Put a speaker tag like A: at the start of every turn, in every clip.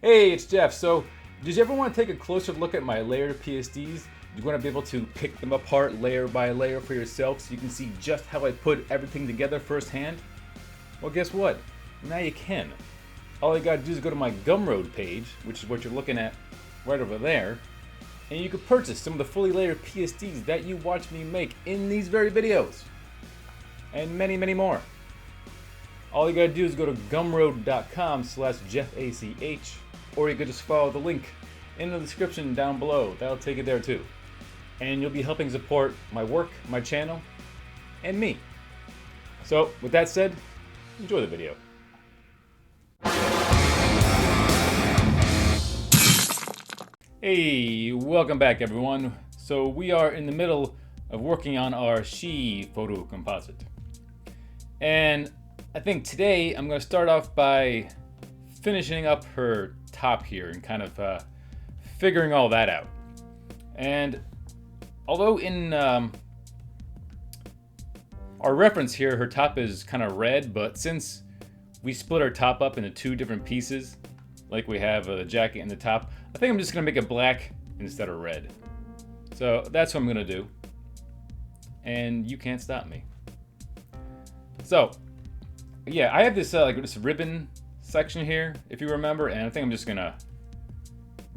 A: Hey, it's Jeff. So, did you ever want to take a closer look at my layered PSDs? You want to be able to pick them apart layer by layer for yourself so you can see just how I put everything together firsthand? Well, guess what? Now you can. All you gotta do is go to my Gumroad page, which is what you're looking at right over there, and you can purchase some of the fully layered PSDs that you watch me make in these very videos. And many, many more. All you gotta do is go to gumroad.com/JeffACH, or you could just follow the link in the description down below. That'll take you there too. And you'll be helping support my work, my channel, and me. So, with that said, enjoy the video. Hey, welcome back everyone. So we are in the middle of working on our SHI photo composite. And I think today I'm going to start off by finishing up her top here and kind of figuring all that out. And although in our reference here, her top is kind of red, but since we split our top up into two different pieces, like we have the jacket and the top, I think I'm just going to make it black instead of red. So that's what I'm going to do. And you can't stop me. So, yeah, I have this like this ribbon section here, if you remember, and I think I'm just gonna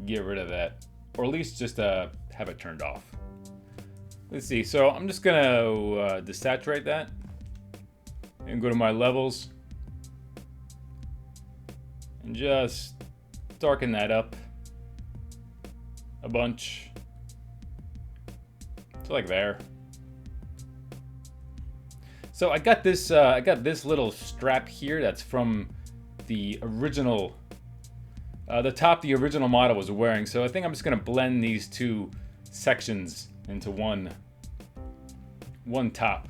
A: get rid of that, or at least just have it turned off. Let's see. So I'm just gonna desaturate that and go to my levels and just darken that up a bunch, so like there. So I got this little strap here that's from the original, the top the original model was wearing. So I think I'm just gonna blend these two sections into one top.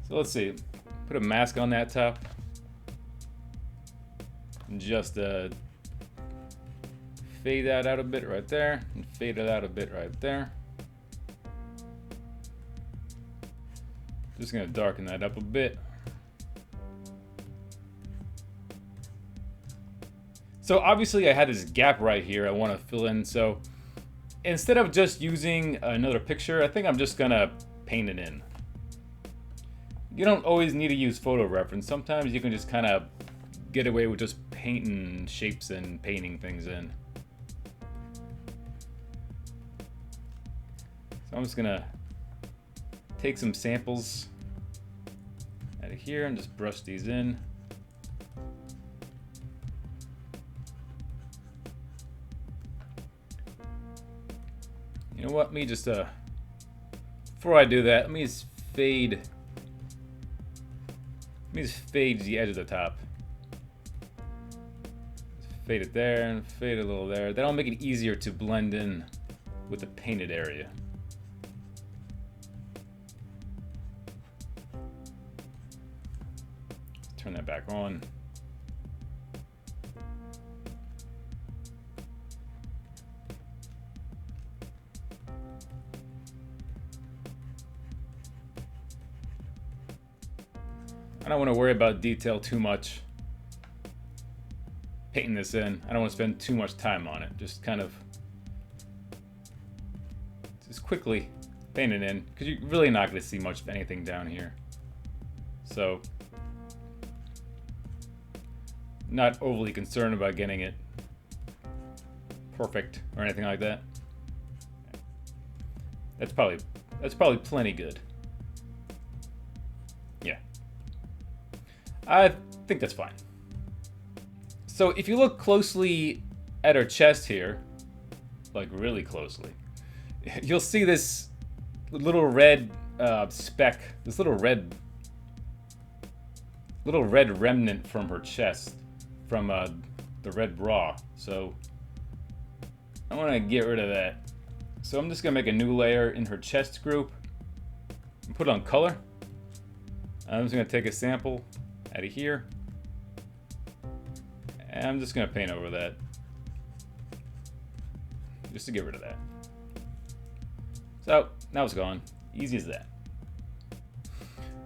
A: So let's see, put a mask on that top, and just fade that out a bit right there, and fade it out a bit right there. Just gonna darken that up a bit. So obviously I had this gap right here I want to fill in, so instead of just using another picture, I think I'm just gonna paint it in. You don't always need to use photo reference. Sometimes you can just kind of get away with just painting shapes and painting things in. So I'm just gonna take some samples out of here and just brush these in. You know what? Let me just before I do that, let me just fade the edge of the top. Fade it there and fade a little there. That'll make it easier to blend in with the painted area. Turn that back on. I don't want to worry about detail too much painting this in. I don't want to spend too much time on it. Just kind of just quickly paint it in, because you're really not going to see much of anything down here. So not overly concerned about getting it perfect or anything like that. That's probably plenty good. Yeah, I think that's fine. So if you look closely at her chest here, like really closely, you'll see this little red speck, this little red remnant from her chest, from the red bra. So I want to get rid of that. So I'm just gonna make a new layer in her chest group and put it on color. I'm just gonna take a sample out of here, and I'm just gonna paint over that just to get rid of that. So now it's gone. Easy as that.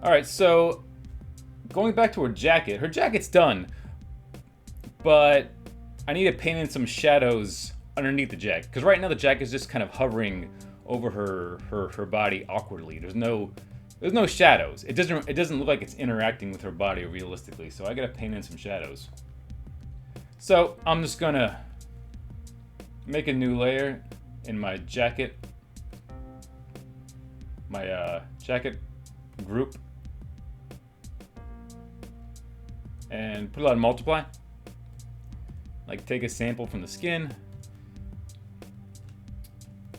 A: All right, so going back to her jacket's done. but I need to paint in some shadows underneath the jacket, because right now the jacket is just kind of hovering over her body awkwardly. There's no shadows. It doesn't look like it's interacting with her body realistically. So I gotta paint in some shadows. So I'm just gonna make a new layer in my jacket, jacket group, and put it on multiply. Like, take a sample from the skin,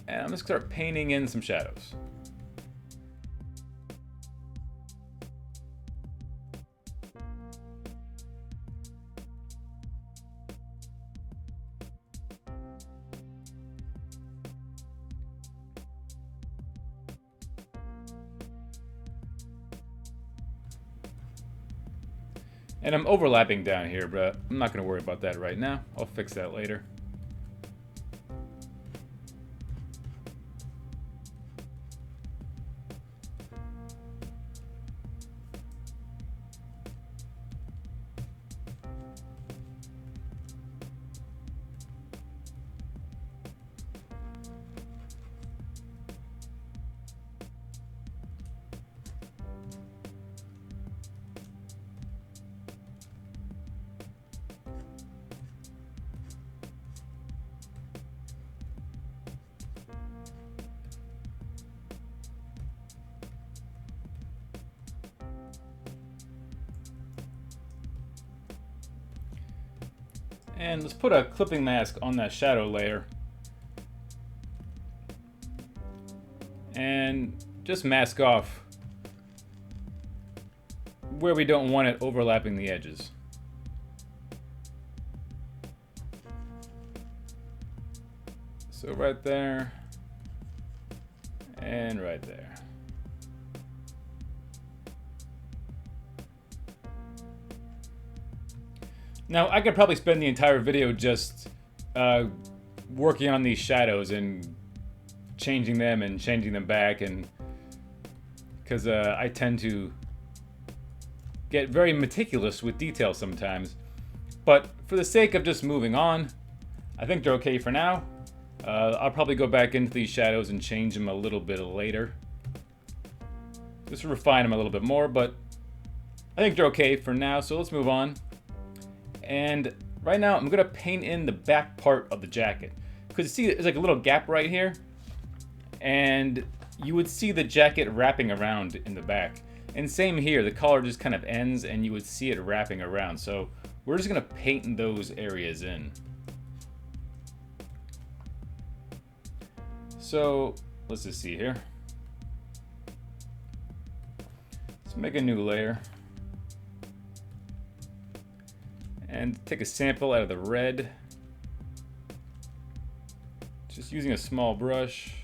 A: and I'm just gonna start painting in some shadows. And I'm overlapping down here, but I'm not going to worry about that right now. I'll fix that later. And let's put a clipping mask on that shadow layer. And just mask off where we don't want it overlapping the edges. So right there, and right there. Now, I could probably spend the entire video just working on these shadows and changing them and changing them back, and because I tend to get very meticulous with detail sometimes. But for the sake of just moving on, I think they're okay for now. I'll probably go back into these shadows and change them a little bit later. Just refine them a little bit more, but I think they're okay for now, so let's move on. And right now, I'm gonna paint in the back part of the jacket. Because you see, there's like a little gap right here. And you would see the jacket wrapping around in the back. And same here, the collar just kind of ends and you would see it wrapping around. So we're just gonna paint those areas in. So let's just see here. Let's make a new layer. And take a sample out of the red. Just using a small brush.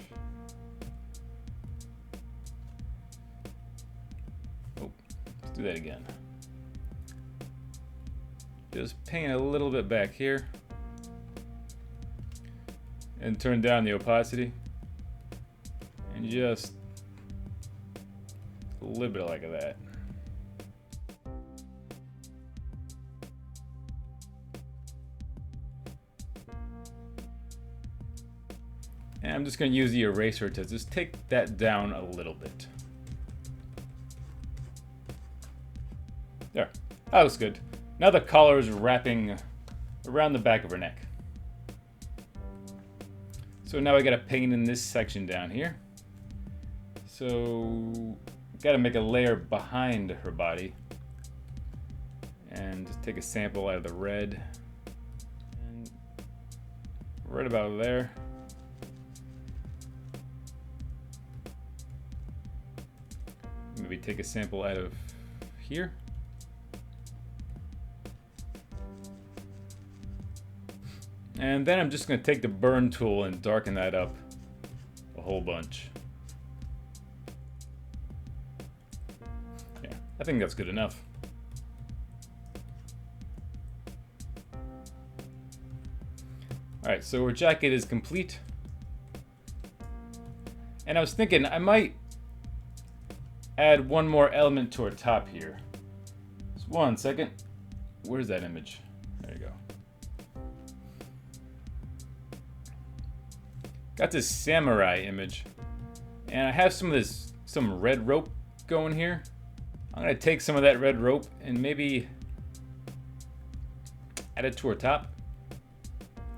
A: Oh, let's do that again. Just paint a little bit back here. And turn down the opacity. And just a little bit like that. And I'm just going to use the eraser to just take that down a little bit. There. That looks good. Now the collar is wrapping around the back of her neck. So now I got to paint in this section down here. So got to make a layer behind her body. And just take a sample out of the red. And right about there. Maybe take a sample out of here. And then I'm just going to take the burn tool and darken that up a whole bunch. Yeah, I think that's good enough. Alright, so our jacket is complete. And I was thinking I might add one more element to our top here. Just one second. Where's that image? There you go. Got this samurai image, and I have some red rope going here. I'm gonna take some of that red rope and maybe add it to her top.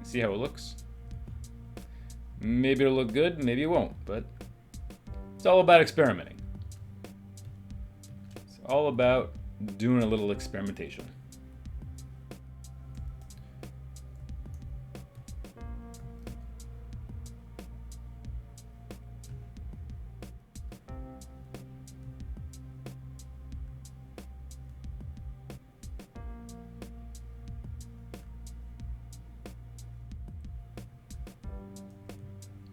A: See how it looks. Maybe it'll look good, maybe it won't, but it's all about experimenting. It's all about doing a little experimentation.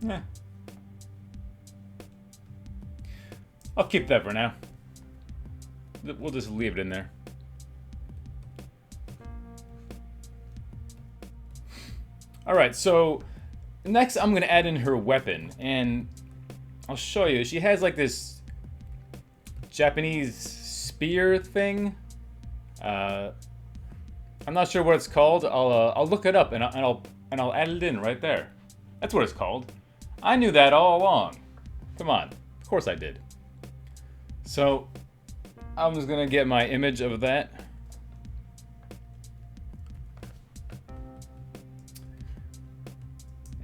A: Yeah. I'll keep that for now. We'll just leave it in there. Alright, so next I'm going to add in her weapon, and I'll show you. She has like this Japanese spear thing. I'm not sure what it's called. I'll look it up and I'll add it in right there. That's what it's called. I knew that all along. Come on, of course I did. So I'm just gonna get my image of that.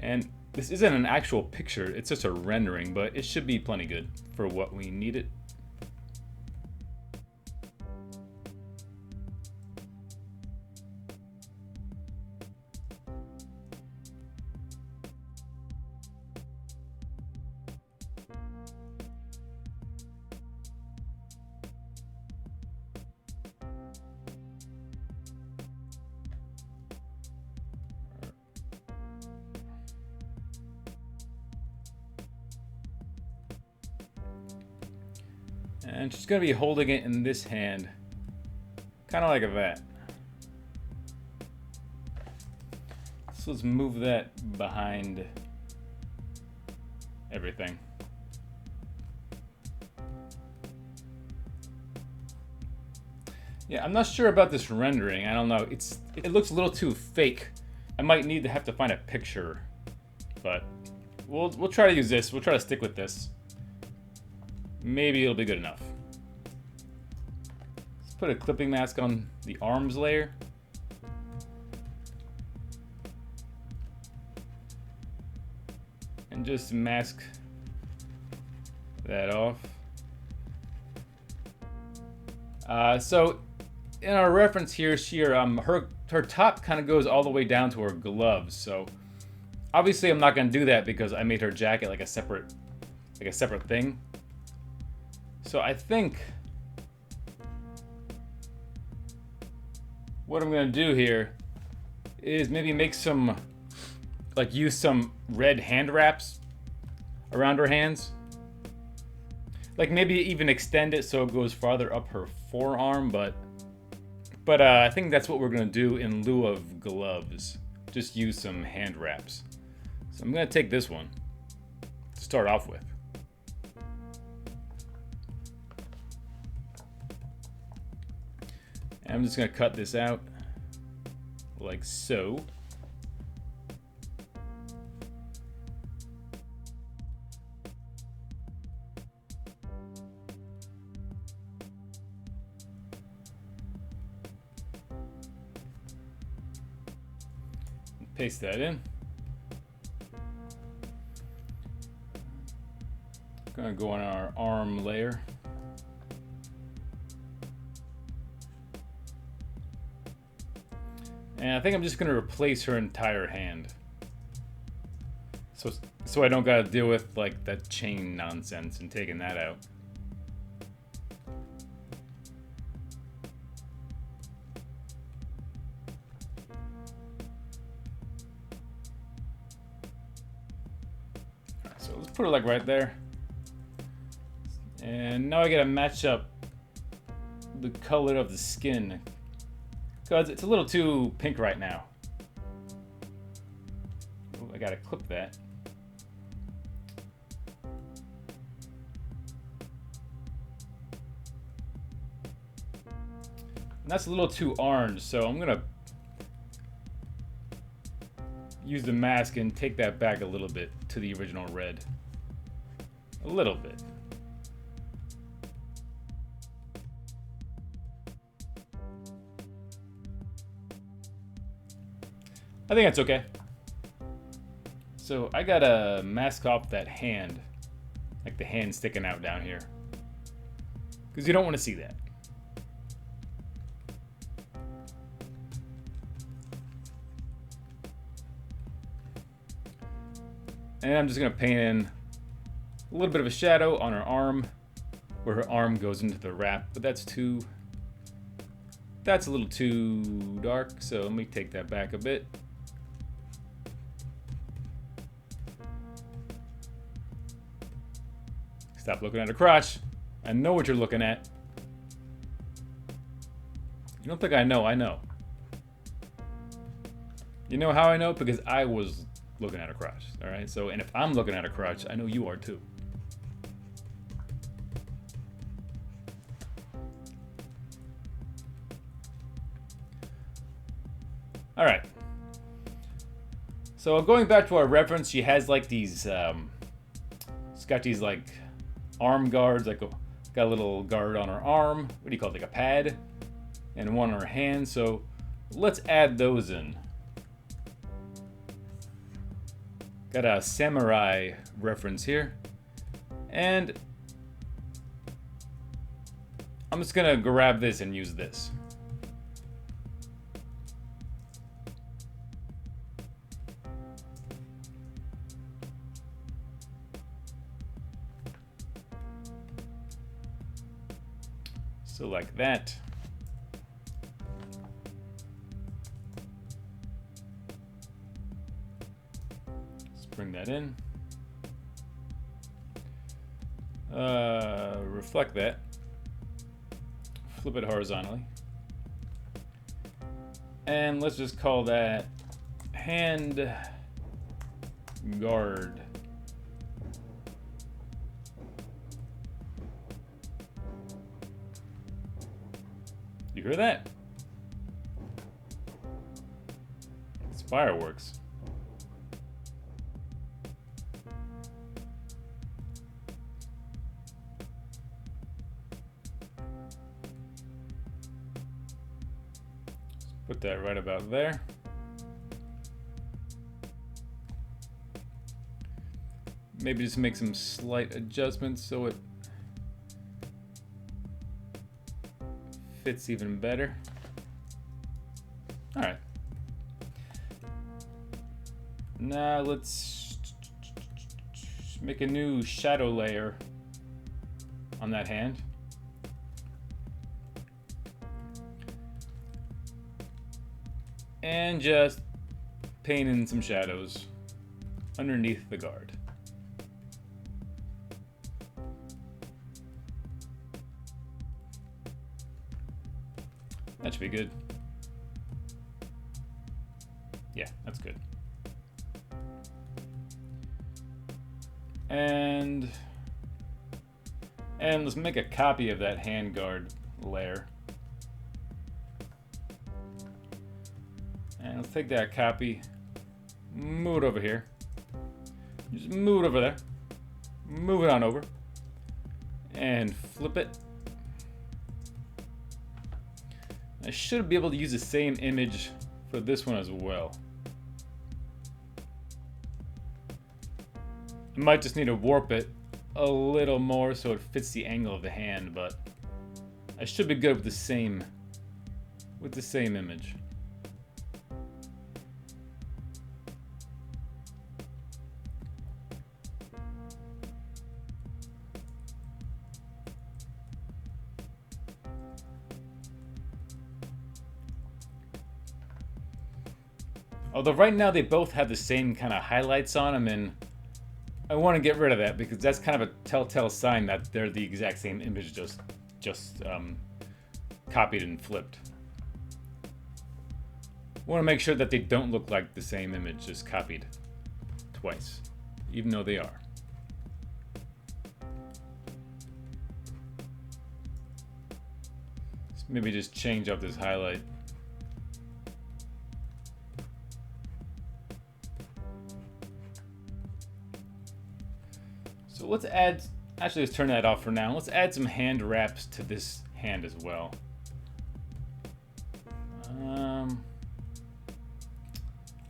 A: And this isn't an actual picture, it's just a rendering, but it should be plenty good for what we need it. And she's going to be holding it in this hand. Kind of like that. So let's move that behind everything. Yeah, I'm not sure about this rendering. I don't know. It looks a little too fake. I might need to have to find a picture. But we'll try to use this. We'll try to stick with this. Maybe it'll be good enough. Let's put a clipping mask on the arms layer. And just mask that off. So in our reference here, her top kind of goes all the way down to her gloves. So obviously I'm not going to do that because I made her jacket like a separate thing. So I think what I'm gonna do here is maybe make use some red hand wraps around her hands. Like maybe even extend it so it goes farther up her forearm, but I think that's what we're gonna do in lieu of gloves. Just use some hand wraps. So I'm gonna take this one to start off with. I'm just going to cut this out like so. Paste that in. Going to go on our arm layer. And I think I'm just going to replace her entire hand. So I don't got to deal with like that chain nonsense and taking that out. Alright, so let's put her like right there. And now I got to match up the color of the skin. Because it's a little too pink right now. Ooh, I gotta clip that. And that's a little too orange, so I'm gonna use the mask and take that back a little bit to the original red. A little bit. I think that's okay. So I gotta mask off that hand, like the hand sticking out down here, because you don't want to see that. And I'm just gonna paint in a little bit of a shadow on her arm, where her arm goes into the wrap, but that's a little too dark, so let me take that back a bit. Stop looking at her crotch. I know what you're looking at. You don't think I know, I know. You know how I know? Because I was looking at her crotch, all right? So, and if I'm looking at her crotch, I know you are too. All right. So going back to our reference, she has like these, she's got these like arm guards, like got a little guard on her arm. What do you call it? Like a pad, and one on her hand. So let's add those in. Got a samurai reference here, and I'm just gonna grab this and use this. So like that. Let's bring that in. Reflect that. Flip it horizontally. And let's just call that hand guard. You hear that? It's fireworks. Let's put that right about there. Maybe just make some slight adjustments so it fits even better. All right. Now let's make a new shadow layer on that hand. And just paint in some shadows underneath the guard. That should be good. Yeah, that's good. And let's make a copy of that handguard layer. And let's take that copy, move it over here. Just move it over there. Move it on over. And flip it. I should be able to use the same image for this one as well. I might just need to warp it a little more so it fits the angle of the hand, but I should be good with the same image. Although right now they both have the same kind of highlights on them, and I want to get rid of that because that's kind of a telltale sign that they're the exact same image, just copied and flipped. I want to make sure that they don't look like the same image, just copied twice, even though they are. So maybe just change up this highlight. let's add, actually let's turn that off for now. Let's add some hand wraps to this hand as well.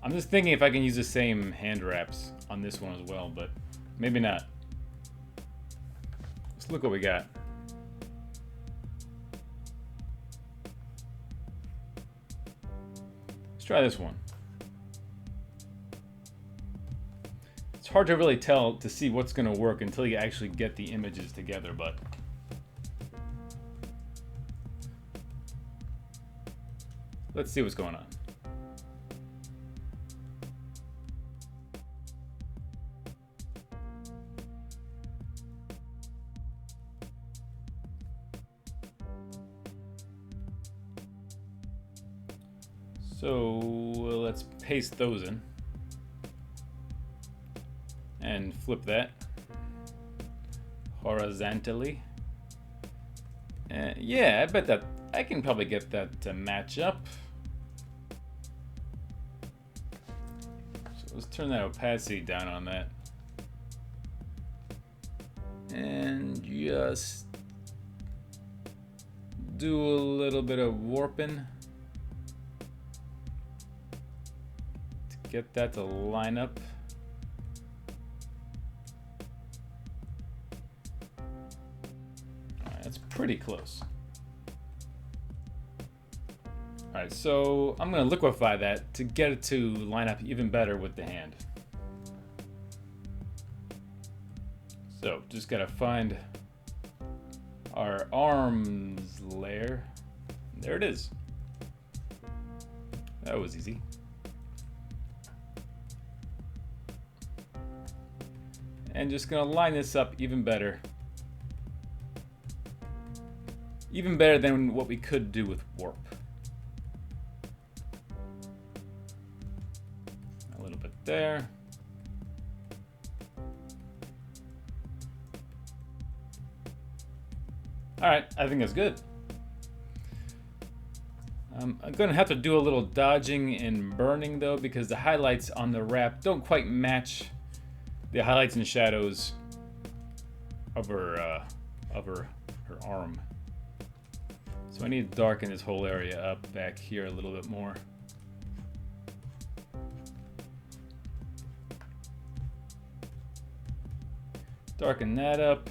A: I'm just thinking if I can use the same hand wraps on this one as well, but maybe not. Let's look what we got. Let's try this one. It's hard to really tell to see what's going to work until you actually get the images together, but let's see what's going on. So let's paste those in and flip that horizontally. Yeah, I bet that I can probably get that to match up. So let's turn that opacity down on that and just do a little bit of warping. Get that to line up. All right, that's pretty close. All right, so I'm gonna liquefy that to get it to line up even better with the hand. So just gotta find our arms layer. There it is. That was easy. And just gonna line this up even better. Even better than what we could do with warp. A little bit there. All right, I think that's good. I'm gonna have to do a little dodging and burning though, because the highlights on the wrap don't quite match the highlights and shadows of her arm. So I need to darken this whole area up back here a little bit more. Darken that up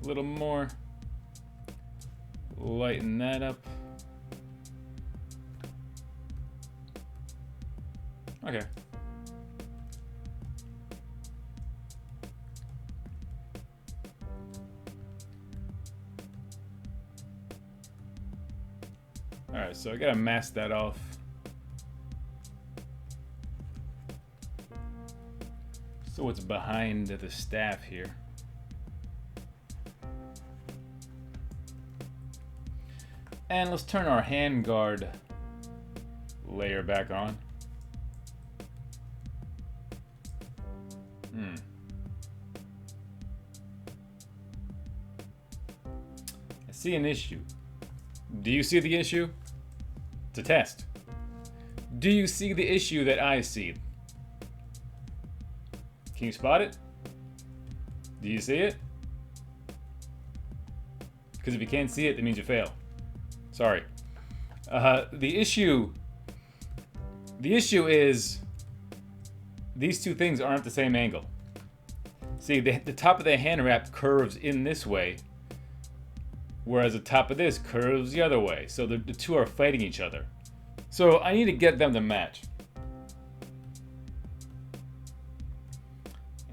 A: a little more. Lighten that up. Okay. Alright, so I gotta mask that off. So it's behind the staff here. And let's turn our hand guard layer back on. I see an issue. Do you see the issue? It's a test. Do you see the issue that I see? Can you spot it? Do you see it? Because if you can't see it, that means you fail. Sorry. The issue is these two things aren't the same angle. See, the top of the hand wrap curves in this way, whereas the top of this curves the other way. So the two are fighting each other. So I need to get them to match.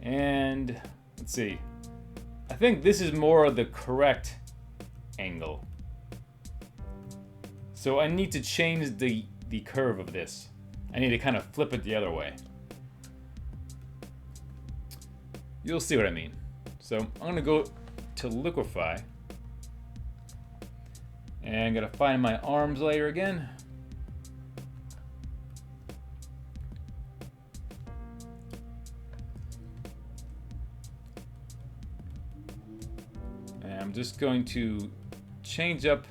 A: And let's see. I think this is more of the correct angle. So I need to change the curve of this. I need to kind of flip it the other way. You'll see what I mean. So I'm gonna go to liquefy. And I'm gonna find my arms layer again. And I'm just going to change up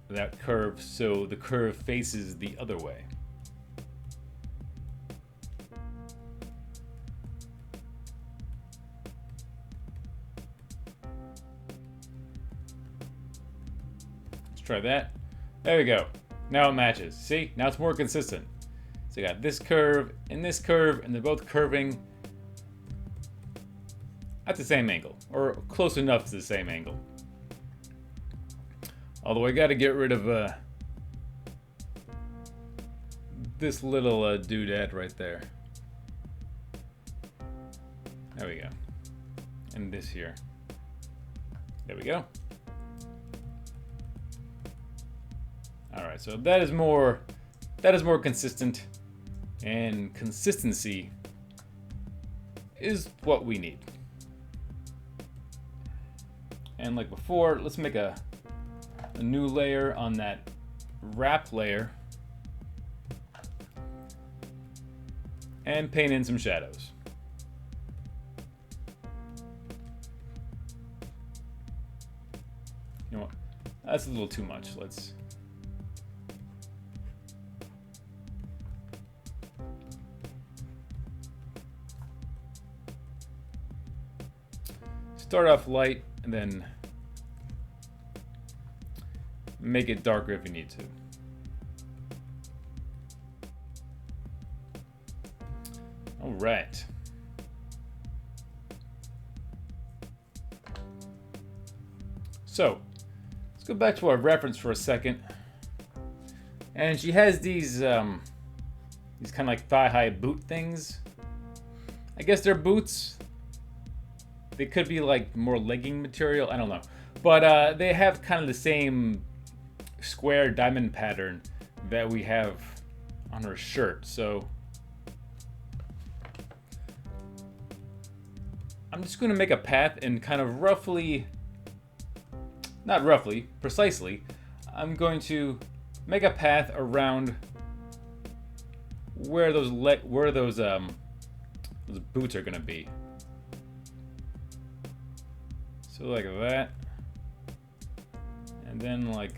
A: that curve so the curve faces the other way. try that. There we go. Now it matches. See? Now it's more consistent. So you got this curve, and they're both curving at the same angle, or close enough to the same angle. Although I gotta get rid of this little doodad right there. There we go. And this here. There we go. Alright, so that is more consistent, and consistency is what we need. And like before, let's make a new layer on that wrap layer and paint in some shadows. You know what? That's a little too much. Let's start off light and then make it darker if you need to. All right. So let's go back to our reference for a second. And she has these kind of like thigh-high boot things. I guess they're boots. They could be like more legging material. I don't know. But they have kind of the same square diamond pattern that we have on her shirt. So I'm just going to make a path and kind of roughly, not roughly, precisely, I'm going to make a path around where those boots are going to be. So like that. And then like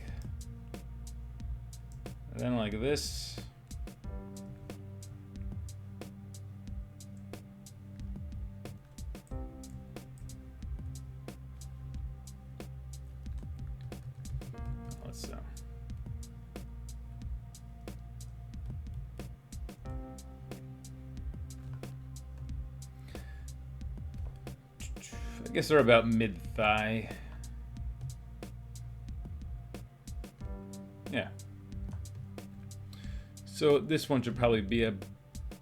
A: this. Let's I guess they're about mid-thigh. Yeah. So this one should probably be a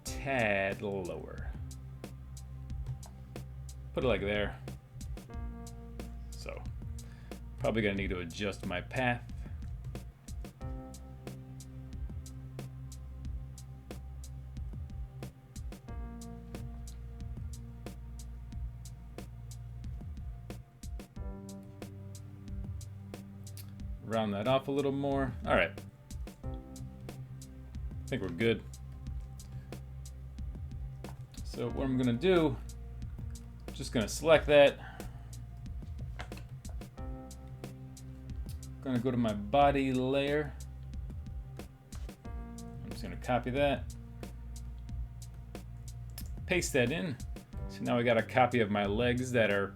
A: tad lower. Put it like there. So probably gonna need to adjust my path. Round that off a little more. All right. I think we're good. So what I'm gonna do, just gonna select that. Gonna go to my body layer. I'm just gonna copy that. Paste that in. So now I got a copy of my legs that are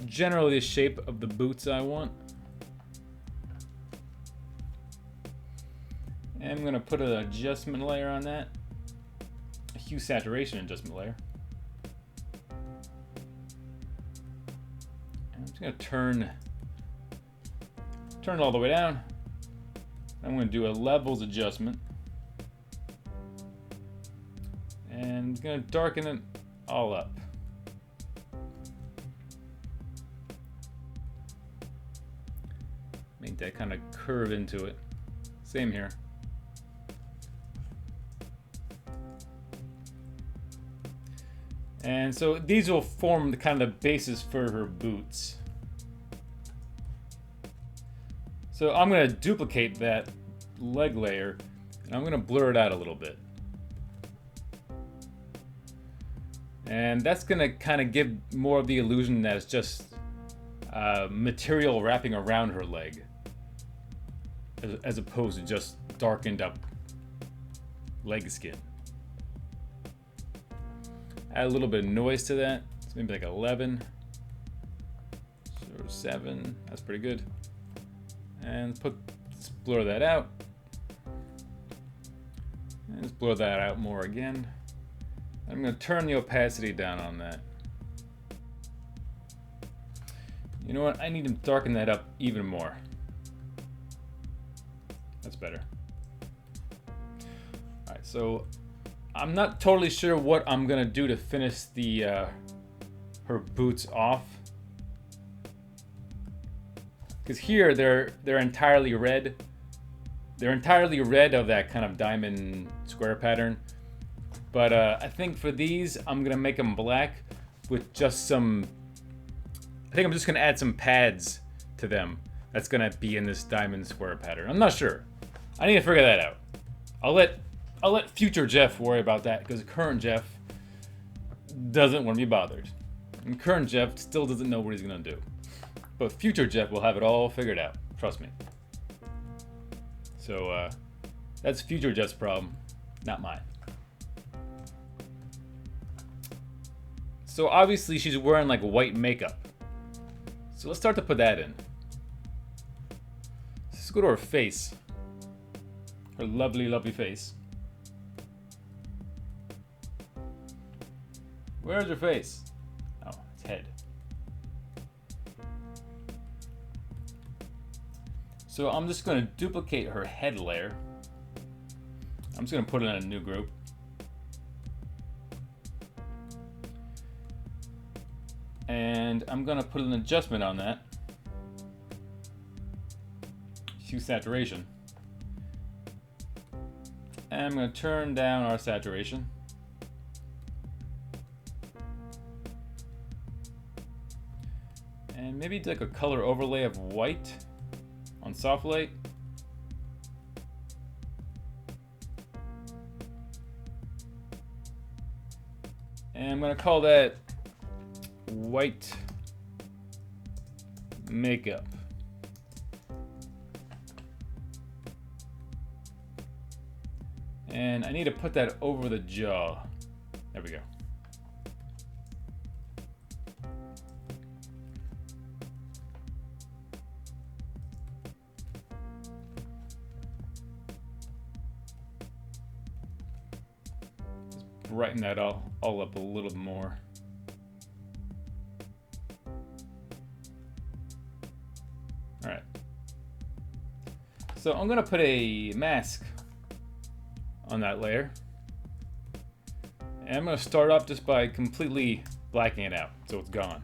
A: generally the shape of the boots I want. And I'm going to put an adjustment layer on that, a hue saturation adjustment layer. And I'm just going to turn it all the way down. I'm going to do a levels adjustment. And I'm going to darken it all up. Make that kind of curve into it. Same here. And so these will form the kind of basis for her boots. So I'm going to duplicate that leg layer and I'm going to blur it out a little bit. And that's going to kind of give more of the illusion that it's just material wrapping around her leg, as opposed to just darkened up leg skin. Add a little bit of noise to that. So maybe like 11 or 7. That's pretty good. And let's blur that out. And let's blur that out more again. I'm going to turn the opacity down on that. You know what? I need to darken that up even more. That's better. Alright, so I'm not totally sure what I'm going to do to finish the her boots off. Because here they're entirely red. They're entirely red of that kind of diamond square pattern. But I think for these, I'm gonna make them black with just some. I think I'm just gonna add some pads to them. That's gonna be in this diamond square pattern. I'm not sure. I need to figure that out. I'll let future Jeff worry about that because current Jeff doesn't want to be bothered, and current Jeff still doesn't know what he's gonna do. But future Jeff will have it all figured out. Trust me. So that's future Jeff's problem, not mine. So obviously she's wearing like white makeup. So let's start to put that in. Let's go to her face. Her lovely, lovely face. Where's her face? Oh, it's head. So I'm just going to duplicate her head layer. I'm just going to put it in a new group. And I'm going to put an adjustment on that. Hue saturation. And I'm going to turn down our saturation. And maybe do like a color overlay of white on soft light. And I'm going to call that white makeup. And I need to put that over the jaw. There we go. Just brighten that all up a little more. Alright. So I'm going to put a mask on that layer. And I'm going to start off just by completely blacking it out so it's gone.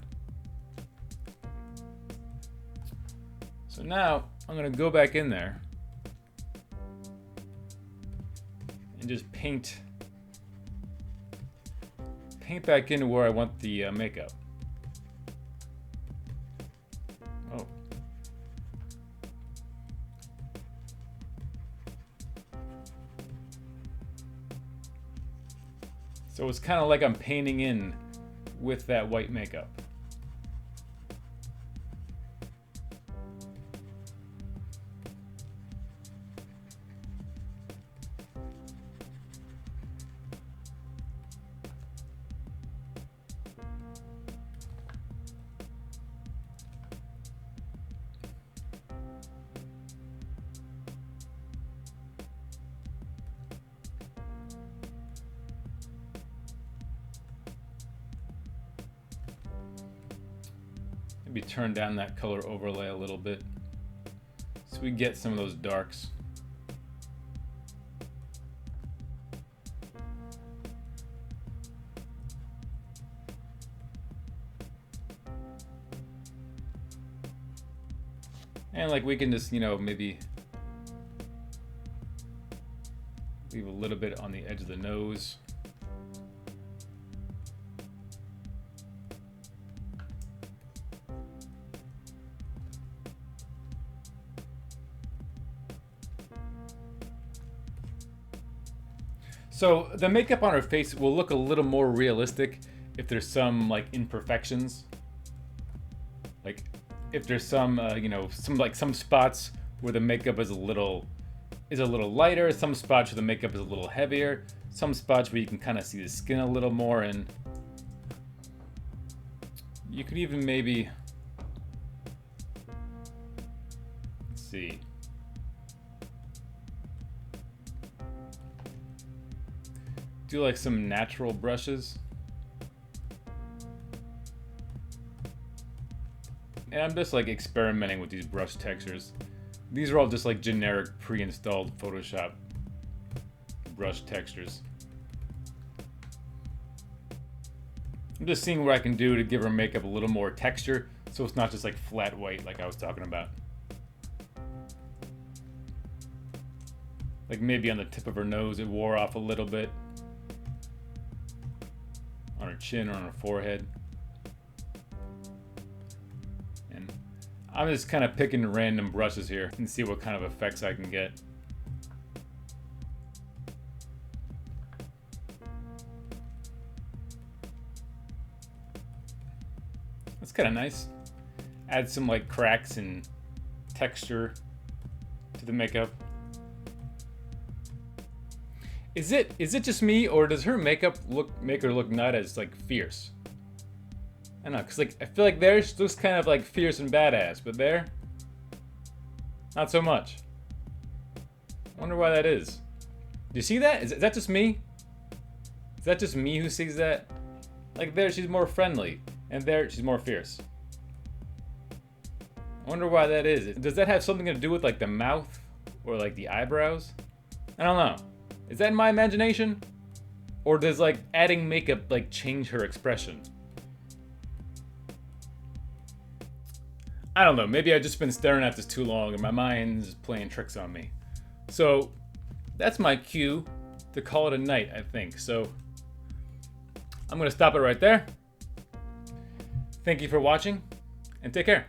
A: So now I'm going to go back in there and just paint back into where I want the makeup. Oh. So it's kind of like I'm painting in with that white makeup. Maybe turn down that color overlay a little bit so we get some of those darks. And like we can just, you know, maybe leave a little bit on the edge of the nose. So the makeup on her face will look a little more realistic if there's some like imperfections. Like if there's some, you know, some spots where the makeup is a little lighter, some spots where the makeup is a little heavier, some spots where you can kind of see the skin a little more, and you could even maybe, let's see. Do like some natural brushes. And I'm just like experimenting with these brush textures. These are all just like generic pre-installed Photoshop brush textures. I'm just seeing what I can do to give her makeup a little more texture, so it's not just like flat white like I was talking about. Like maybe on the tip of her nose it wore off a little bit. On her chin or on her forehead. And I'm just kind of picking random brushes here and see what kind of effects I can get. That's kind of nice. Add some like cracks and texture to the makeup. Is it just me, or does her makeup make her look not as like fierce? I don't know, cause like I feel like there she looks kind of like fierce and badass, but there, not so much. I wonder why that is. Do you see that? Is that just me? Is that just me who sees that? Like there she's more friendly, and there she's more fierce. I wonder why that is. Does that have something to do with like the mouth or like the eyebrows? I don't know. Is that in my imagination? Or does like adding makeup like change her expression? I don't know, maybe I've just been staring at this too long and my mind's playing tricks on me. So that's my cue to call it a night, I think. So I'm gonna stop it right there. Thank you for watching and take care.